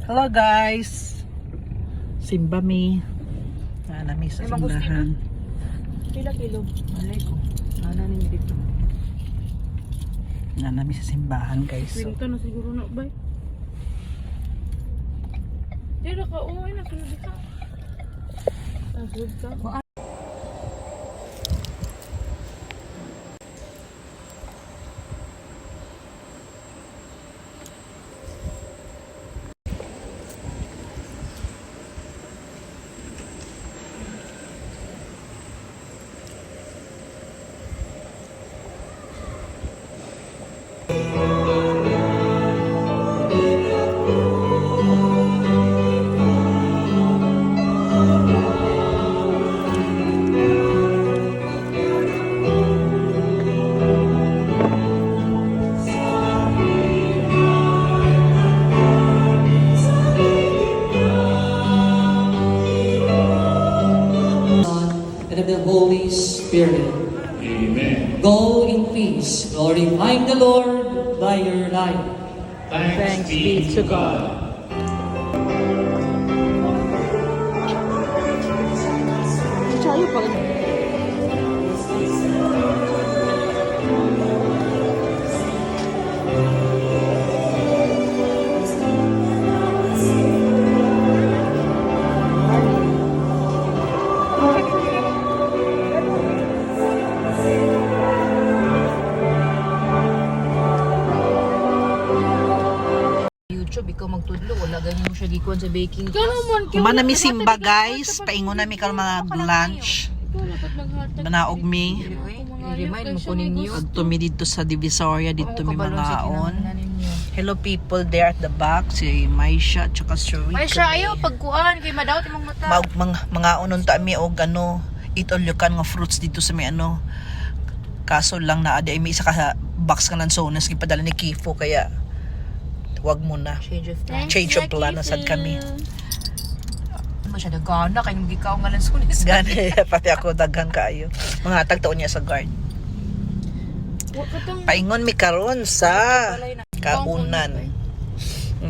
Hello guys. Simba mi. Nami sa simbahan. Pila kilo? Malay ko. Ana ninyo dito. Nami sa simbahan guys. Pinta na siguro na ba? Dira ka, uy, nasunod ka. Nasunod ka? And of the Holy Spirit. Amen. Go in peace, glorifying the Lord by your life. Thanks be to God. Chayo pa. YouTube, ikaw magtudlo, wala ganyan mo siya gikuan sa baking class. Kuma nami simba guys. Paingon nami karon mga lunch. Manaog mi. I-remind mo ko ninyo. Adto mi dito sa Divisoria, dito mi mangaon. Hello people there at the back, si Maisha at saka si Rico. May siya ayaw pagkuan kay madawat imong mata. Mga unon ta mi og ano, eat all you can nga fruits dito sa may ano. Kaso lang na ada may isa ka box ka ng sonas gipadala ni Kifo kaya wag mo na. Change of plan na sad kami. Masyado gana kay nung gikaw nga lang sunis. Gani pati ako daghan kaayo. Mga tagtaon niya sa guard. Paingon mi karon sa kaunan.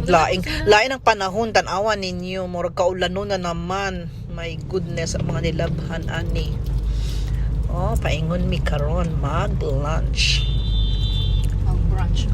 Lain ang panahon tan-awa ninyo, murag kaulanon na naman. My goodness, ang mga nilabhan ani. Oh, paingon mi karon mag lunch. Ang brunch.